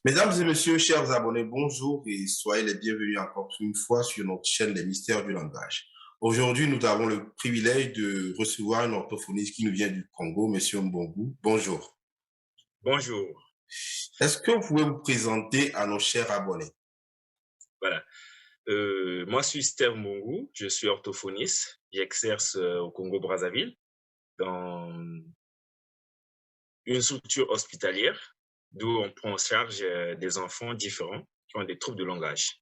Mesdames et messieurs, chers abonnés, bonjour et soyez les bienvenus encore une fois sur notre chaîne des mystères du langage. Aujourd'hui, nous avons le privilège de recevoir un orthophoniste qui nous vient du Congo, Monsieur Mbongo. Bonjour. Bonjour. Est-ce que vous pouvez vous présenter à nos chers abonnés? Voilà. Moi, je suis Steve Mungu, je suis orthophoniste. J'exerce au Congo-Brazzaville dans une structure hospitalière d'où on prend en charge des enfants différents qui ont des troubles de langage.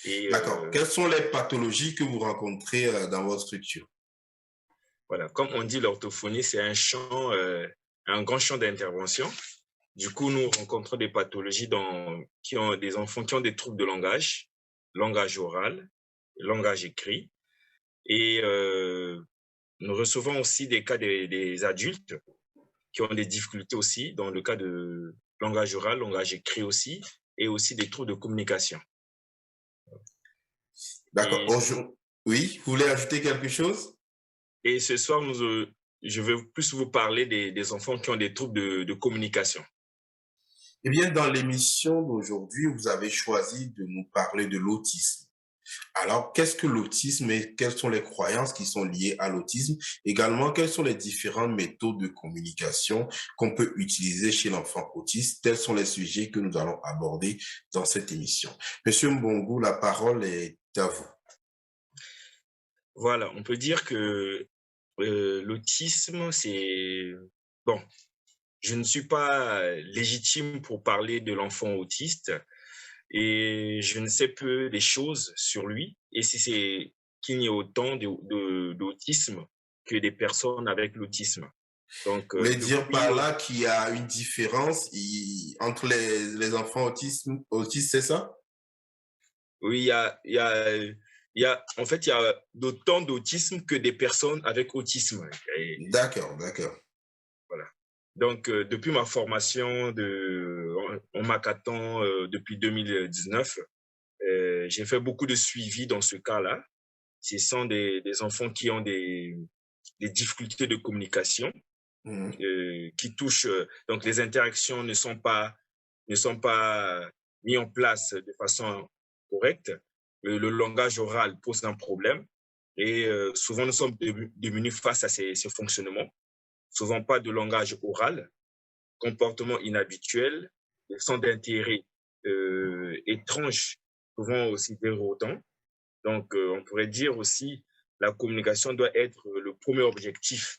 Et D'accord. Quelles sont les pathologies que vous rencontrez dans votre structure? voilà, comme on dit, l'orthophonie, c'est un grand champ d'intervention. Du coup, nous rencontrons des pathologies qui ont des enfants qui ont des troubles de langage oral, langage écrit. Et nous recevons aussi des cas des adultes qui ont des difficultés aussi dans le cas de langage oral, langage écrit aussi, et aussi des troubles de communication. D'accord. Et, Bonjour. Oui, vous voulez ajouter quelque chose? et ce soir, je vais plus vous parler des enfants qui ont des troubles de communication. Eh bien, dans l'émission d'aujourd'hui, vous avez choisi de nous parler de l'autisme. Alors, qu'est-ce que l'autisme et quelles sont les croyances qui sont liées à l'autisme? Également, quelles sont les différentes méthodes de communication qu'on peut utiliser chez l'enfant autiste? Tels sont les sujets que nous allons aborder dans cette émission. Monsieur Mbongo, la parole est à vous. Voilà, on peut dire que l'autisme, c'est... Bon, je ne suis pas légitime pour parler de l'enfant autiste, et je ne sais peu des choses sur lui. Et si c'est qu'il y ait autant d'autisme que des personnes avec l'autisme. Donc, Vous voulez dire depuis, par là qu'il y a une différence entre les enfants autistes, c'est ça? oui, en fait, il y a autant d'autisme que des personnes avec autisme. D'accord, d'accord. Voilà. Donc, depuis ma formation en Macaton depuis 2019, j'ai fait beaucoup de suivi dans ce cas-là. Ce sont des enfants qui ont des difficultés de communication Mhm. qui touchent. Donc, les interactions ne sont pas mises en place de façon correcte. Le langage oral pose un problème et souvent nous sommes démunis face à ces fonctionnements. Souvent pas de langage oral, comportement inhabituel, centre d'intérêt étrange, souvent aussi déroutant. Donc, on pourrait dire aussi la communication doit être le premier objectif,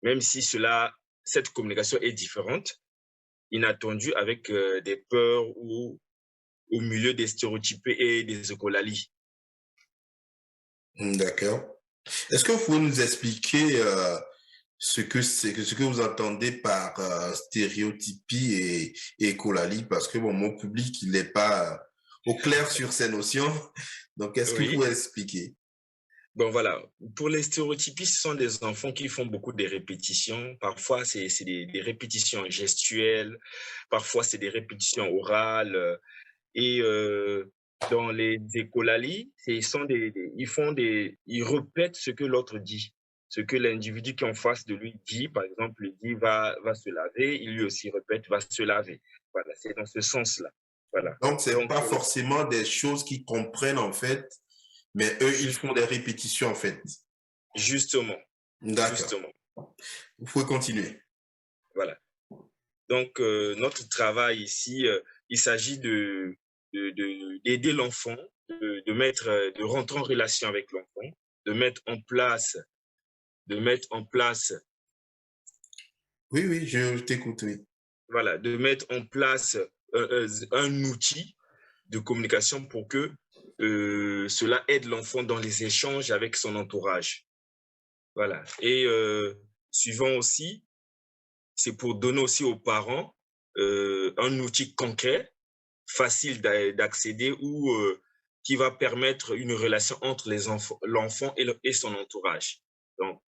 même si cette communication est différente, inattendue avec des peurs ou au milieu des stéréotypés et des écolalies. D'accord. Est-ce que vous pouvez nous expliquer ce que vous entendez par stéréotypie et écolalie, parce que bon, mon public, il n'est pas au clair sur ces notions. Donc, est-ce que vous Oui. pouvez expliquer? Bon, voilà. Pour les stéréotypies, ce sont des enfants qui font beaucoup de répétitions. Parfois, c'est des répétitions gestuelles. Parfois, c'est des répétitions orales. Et dans les écolalies, ils répètent ce que l'autre dit, ce que l'individu qui est en face de lui dit. Par exemple, il dit va se laver, il lui aussi répète va se laver. Voilà, c'est dans ce sens-là. Voilà. Donc, c'est Donc, pas forcément des choses qu'ils comprennent en fait, mais eux, ils juste, font des répétitions en fait. justement, D'accord. justement. Vous pouvez continuer. Voilà. Donc, notre travail ici, il s'agit d'aider l'enfant, de rentrer en relation avec l'enfant, de mettre en place de mettre en place, Oui, oui, je t'écoute, oui. voilà, de mettre en place un outil de communication pour que cela aide l'enfant dans les échanges avec son entourage. Voilà. Et suivant aussi, c'est pour donner aussi aux parents un outil concret, facile d'accéder ou qui va permettre une relation entre l'enfant et son entourage. Donc,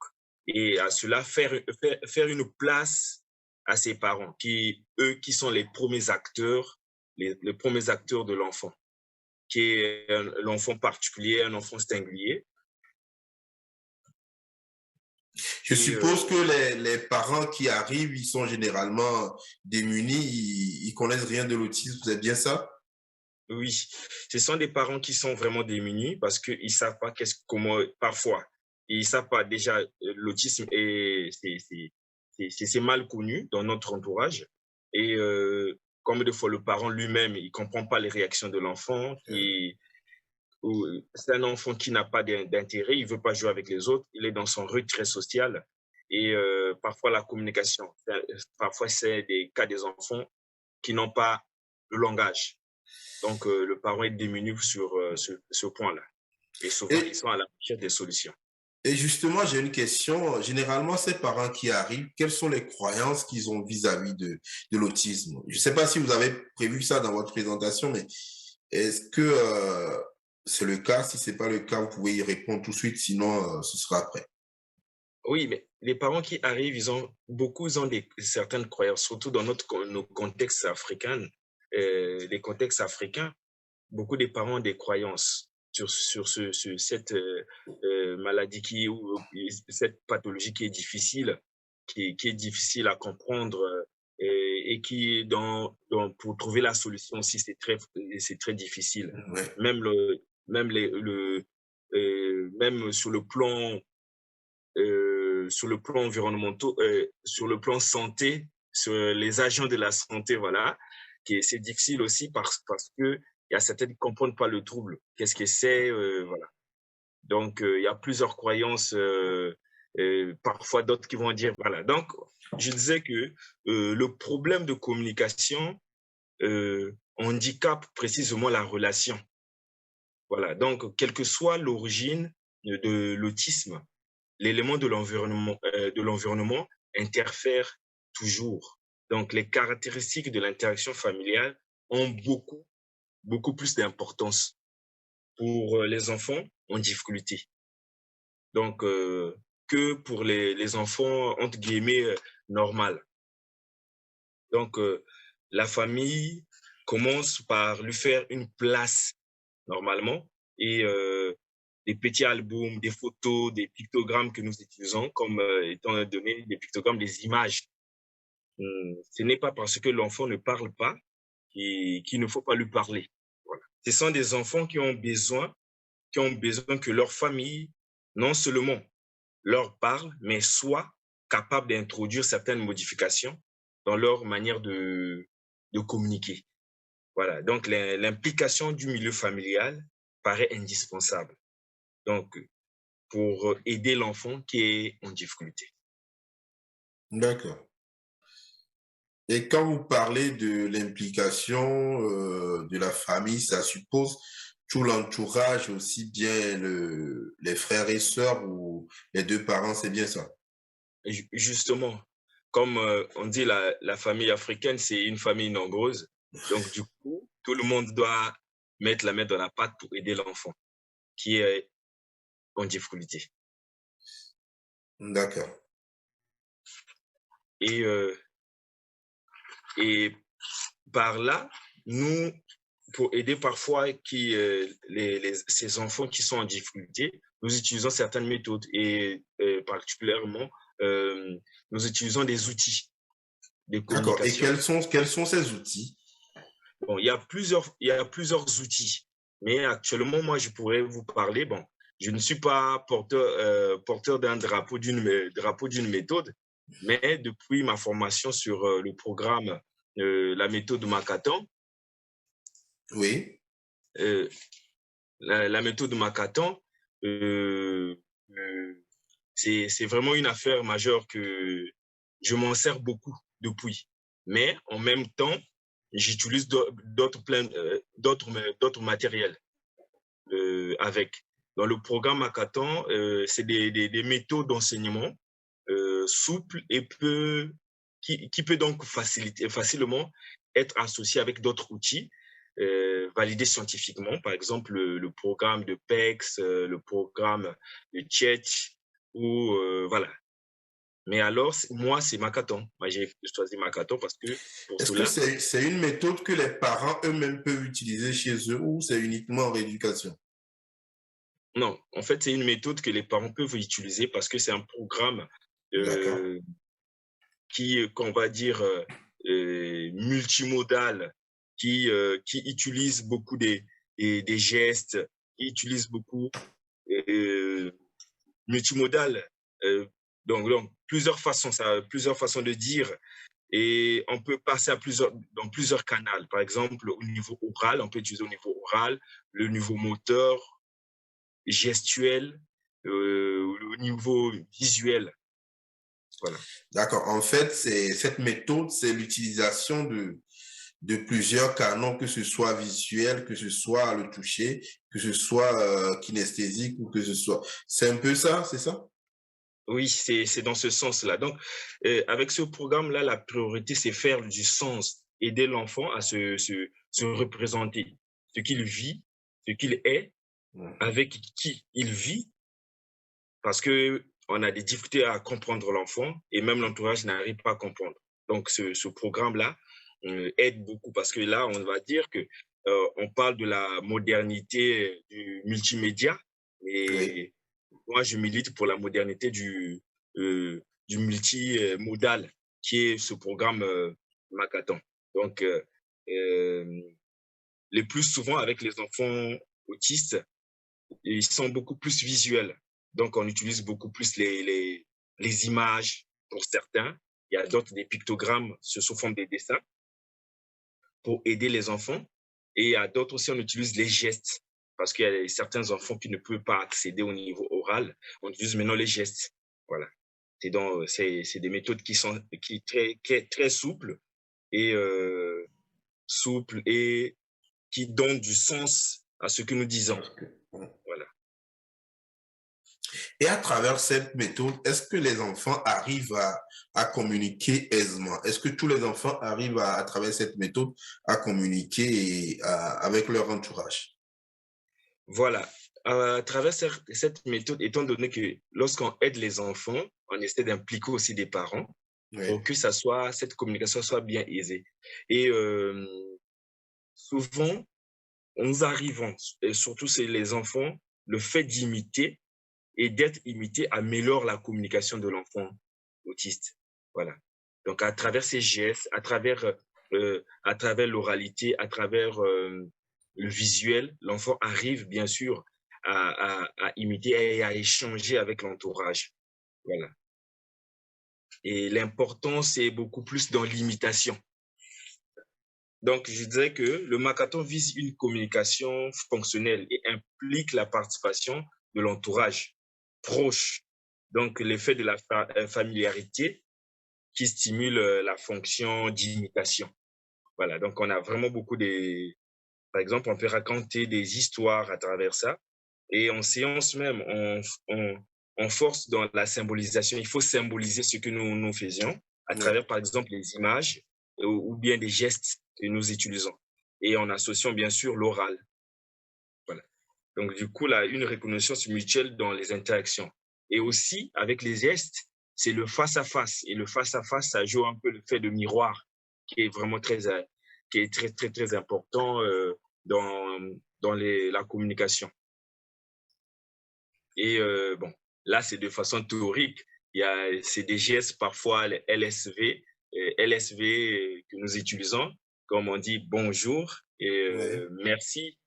et à cela, faire une place à ses parents, eux, qui sont les premiers acteurs, les premiers acteurs de l'enfant, qui est l'enfant particulier, un enfant singulier. Je suppose que les parents qui arrivent, ils sont généralement démunis, ils connaissent rien de l'autisme, c'est bien ça? Oui, ce sont des parents qui sont vraiment démunis parce qu'ils savent pas comment, parfois, ils savent pas déjà, l'autisme c'est mal connu dans notre entourage. Et comme des fois le parent lui-même, il comprend pas les réactions de l'enfant, c'est un enfant qui n'a pas d'intérêt, il veut pas jouer avec les autres, il est dans son retrait social. Et parfois la communication, parfois c'est des cas des enfants qui n'ont pas le langage. Donc, le parent est démuni sur ce point-là. Et souvent, ils Et, sont à la recherche des solutions. et justement, j'ai une question. Généralement, ces parents qui arrivent, quelles sont les croyances qu'ils ont vis-à-vis de l'autisme? Je ne sais pas si vous avez prévu ça dans votre présentation, mais est-ce que c'est le cas? Si ce n'est pas le cas, vous pouvez y répondre tout de suite, sinon ce sera après. Oui, mais les parents qui arrivent, beaucoup ont certaines croyances, surtout dans nos contextes africains. Les contextes africains, beaucoup de parents ont des croyances sur cette maladie ou cette pathologie qui est difficile, qui est difficile à comprendre et qui, pour trouver la solution aussi, c'est très difficile. Ouais. Même même sur le plan environnemental, sur le plan santé, sur les agents de la santé, voilà, c'est difficile aussi parce que il y a certains qui ne comprennent pas le trouble. Qu'est-ce que c'est, voilà. Donc, il y a plusieurs croyances, parfois d'autres qui vont dire, voilà. Donc, je disais que le problème de communication handicape précisément la relation. Voilà. Donc, quelle que soit l'origine de l'autisme, l'élément de l'environnement interfère toujours. Donc, les caractéristiques de l'interaction familiale ont beaucoup plus d'importance pour les enfants en difficulté. Donc, que pour les enfants, entre guillemets, normales. Donc, la famille commence par lui faire une place normalement et des petits albums, des photos, des pictogrammes que nous utilisons comme étant donné des pictogrammes, des images. Ce n'est pas parce que l'enfant ne parle pas qu'il ne faut pas lui parler. Voilà. Ce sont des enfants qui ont besoin que leur famille, non seulement leur parle, mais soit capable d'introduire certaines modifications dans leur manière de communiquer. Voilà. Donc, l'implication du milieu familial paraît indispensable. Donc, pour aider l'enfant qui est en difficulté. D'accord. Et quand vous parlez de l'implication de la famille, ça suppose tout l'entourage, aussi bien les frères et sœurs ou les deux parents, c'est bien ça? Justement, comme on dit, la famille africaine, c'est une famille nombreuse. Donc, du coup, tout le monde doit mettre la main dans la pâte pour aider l'enfant qui est en difficulté. D'accord. Et, et par là, nous, pour aider parfois ces enfants qui sont en difficulté, nous utilisons certaines méthodes et particulièrement, nous utilisons des outils de D'accord. Et communication. quels sont ces outils? Bon, il y a plusieurs outils, mais actuellement, moi, je pourrais vous parler. Bon, je ne suis pas porteur d'un drapeau d'une méthode, mais depuis ma formation sur le programme, la méthode Makaton, Oui. euh, la méthode Makaton, euh, euh, c'est vraiment une affaire majeure que je m'en sers beaucoup depuis. Mais en même temps, j'utilise d'autres matériels avec. Dans le programme Hackathon, c'est des méthodes d'enseignement souples et qui peut donc facilement être associé avec d'autres outils validés scientifiquement, par exemple le programme de PEX, le programme de Chet, ou voilà. Mais alors, moi, c'est Makaton. Moi, j'ai choisi Makaton parce que pour Est-ce que cela, c'est une méthode que les parents eux-mêmes peuvent utiliser chez eux ou c'est uniquement en rééducation? non, en fait, c'est une méthode que les parents peuvent utiliser parce que c'est un programme D'accord. qu'on va dire, multimodal, qui utilise beaucoup des gestes, qui utilise beaucoup euh, multimodal. euh, donc plusieurs façons de dire. Et on peut passer dans plusieurs canaux. Par exemple, au niveau oral, on peut utiliser au niveau oral, le niveau moteur, gestuel, au niveau visuel. Voilà. D'accord. En fait, cette méthode, c'est l'utilisation de plusieurs canaux, que ce soit visuel, que ce soit le toucher, que ce soit kinesthésique ou que ce soit. C'est un peu ça, c'est ça? Oui, c'est dans ce sens-là. Donc, avec ce programme-là, la priorité, c'est faire du sens, aider l'enfant à se représenter, ce qu'il vit, ce qu'il est, Mhm. avec qui il vit, parce que on a des difficultés à comprendre l'enfant et même l'entourage n'arrive pas à comprendre. Donc, ce programme-là aide beaucoup parce que là, on va dire que on parle de la modernité du multimédia, Oui. et moi, je milite pour la modernité du multimodal, qui est ce programme Makaton. Donc, euh, le plus souvent avec les enfants autistes, ils sont beaucoup plus visuels. Donc, on utilise beaucoup plus les images pour certains. Il y a d'autres des pictogrammes sous forme des dessins pour aider les enfants. Et il y a d'autres aussi, on utilise les gestes parce qu'il y a certains enfants qui ne peuvent pas accéder au niveau oral. On utilise maintenant les gestes. Voilà. C'est des méthodes qui est très souples et qui donnent du sens à ce que nous disons. Voilà. Et à travers cette méthode, est-ce que les enfants arrivent à communiquer aisément? Est-ce que tous les enfants arrivent à travers cette méthode à communiquer avec leur entourage? Voilà. À travers cette méthode, étant donné que lorsqu'on aide les enfants, on essaie d'impliquer aussi des parents Oui, pour que cette communication soit bien aisée. Et souvent, nous arrivons, et surtout c'est les enfants, le fait d'imiter et d'être imité améliore la communication de l'enfant autiste. Voilà. Donc à travers ces gestes, à travers l'oralité, à travers le visuel, l'enfant arrive bien sûr à imiter et à échanger avec l'entourage. Voilà. Et l'important, c'est beaucoup plus dans l'imitation. Donc, je dirais que le Makaton vise une communication fonctionnelle et implique la participation de l'entourage proche. Donc, l'effet de la familiarité qui stimule la fonction d'imitation. Voilà, donc on a vraiment beaucoup de... Par exemple, on peut raconter des histoires à travers ça. Et en séance même, on force dans la symbolisation. Il faut symboliser ce que nous faisions à oui. travers, par exemple, les images ou bien des gestes que nous utilisons. Et en associant, bien sûr, l'oral. Voilà. Donc, du coup, là, une reconnaissance mutuelle dans les interactions. Et aussi, avec les gestes, c'est le face-à-face. Et le face-à-face, ça joue un peu le fait de miroir, qui est vraiment qui est très, très, très important dans, la communication. Et bon, là, c'est de façon théorique. C'est des gestes, parfois, les LSV que nous utilisons, comme on dit bonjour et Oui. merci.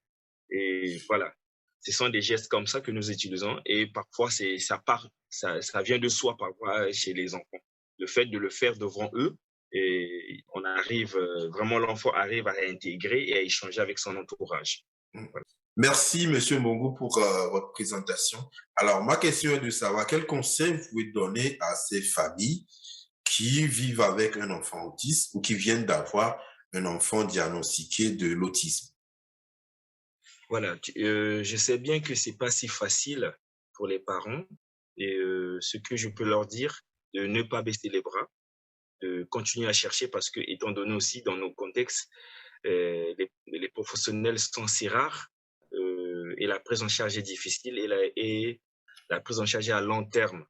Et voilà, ce sont des gestes comme ça que nous utilisons. Et parfois, ça vient de soi, parfois, chez les enfants. Le fait de le faire devant eux, et vraiment, l'enfant arrive à intégrer et à échanger avec son entourage. Voilà. Merci, Monsieur Mongo, pour votre présentation. Alors, ma question est de savoir quel conseil vous pouvez donner à ces familles qui vivent avec un enfant autiste ou qui viennent d'avoir un enfant diagnostiqué de l'autisme. Voilà, je sais bien que c'est pas si facile pour les parents et ce que je peux leur dire, de ne pas baisser les bras, de continuer à chercher parce que, étant donné aussi dans nos contextes, les professionnels sont si rares et la prise en charge est difficile et la prise en charge est à long terme.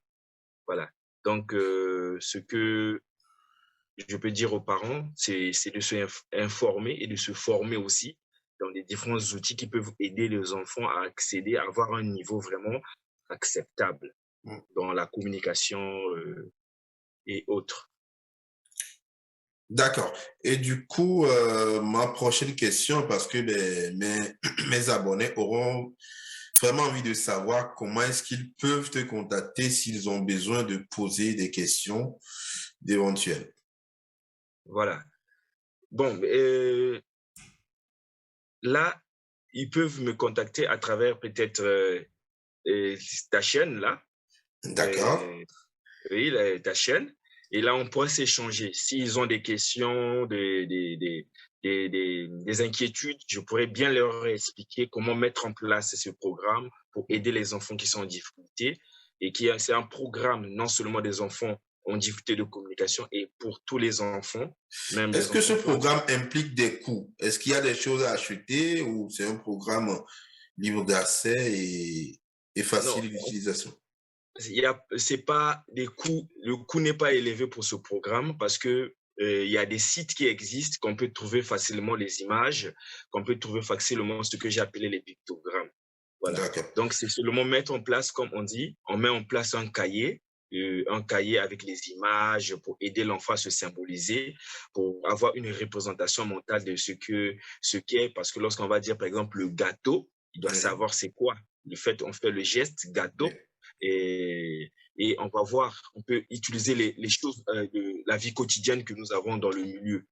Voilà. Donc, ce que je peux dire aux parents, c'est de se informer et de se former aussi dans les différents outils qui peuvent aider les enfants à accéder, à avoir un niveau vraiment acceptable dans la communication et autres. D'accord. Et du coup, ma prochaine question, parce que mes abonnés auront vraiment envie de savoir comment est-ce qu'ils peuvent te contacter s'ils ont besoin de poser des questions d'éventuelles. Voilà. Bon, là, ils peuvent me contacter à travers peut-être ta chaîne, là. D'accord. Oui, ta chaîne. Et là, on pourrait s'échanger. S'ils ont des questions, des inquiétudes, je pourrais bien leur expliquer comment mettre en place ce programme pour aider les enfants qui sont en difficulté. Et c'est un programme non seulement des enfants en difficulté de communication, et pour tous les enfants, même Est-ce les que ce enfants qui ont... programme implique des coûts? Est-ce qu'il y a des choses à acheter ou c'est un programme libre d'accès et Non, facile d'utilisation? c'est pas des coûts, le coût n'est pas élevé pour ce programme parce que il y a des sites qui existent qu'on peut trouver facilement les images, qu'on peut trouver facilement ce que j'ai appelé les pictogrammes. Voilà. D'accord. Donc c'est seulement mettre en place, comme on dit, on met en place un cahier avec les images pour aider l'enfant à se symboliser, pour avoir une représentation mentale de ce qu'est, parce que lorsqu'on va dire par exemple le gâteau, il doit Oui, savoir c'est quoi. Le fait, on fait le geste oui. gâteau et on va voir, on peut utiliser les choses de la vie quotidienne que nous avons dans le milieu.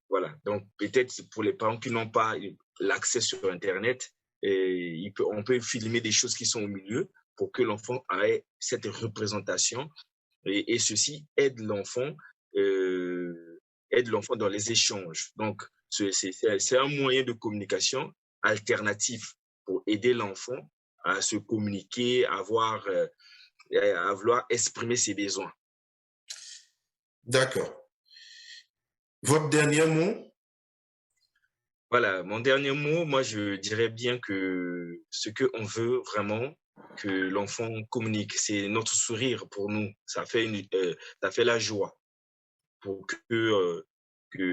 Voilà. Donc, peut-être pour les parents qui n'ont pas l'accès sur Internet, on peut filmer des choses qui sont au milieu pour que l'enfant ait cette représentation et ceci aide l'enfant dans les échanges. Donc, c'est un moyen de communication alternatif pour aider l'enfant à se communiquer, à vouloir exprimer ses besoins. D'accord. Votre dernier mot? Voilà, mon dernier mot, moi, je dirais bien que ce qu'on veut vraiment, que l'enfant communique, c'est notre sourire pour nous. Ça fait la joie pour que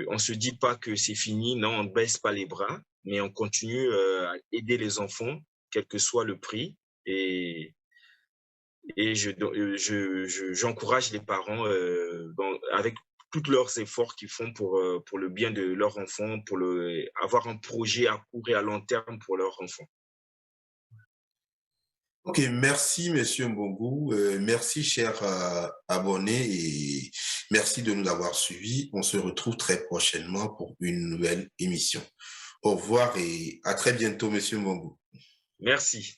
on se dit pas que c'est fini, non, on ne baisse pas les bras, mais on continue à aider les enfants, quel que soit le prix. Et, j'encourage les parents avec tous leurs efforts qu'ils font pour le bien de leur enfant, avoir un projet à court et à long terme pour leur enfant. Ok, merci, Monsieur Mbongo. Merci, chers abonnés, et merci de nous avoir suivis. On se retrouve très prochainement pour une nouvelle émission. Au revoir et à très bientôt, Monsieur Mbongo. Merci.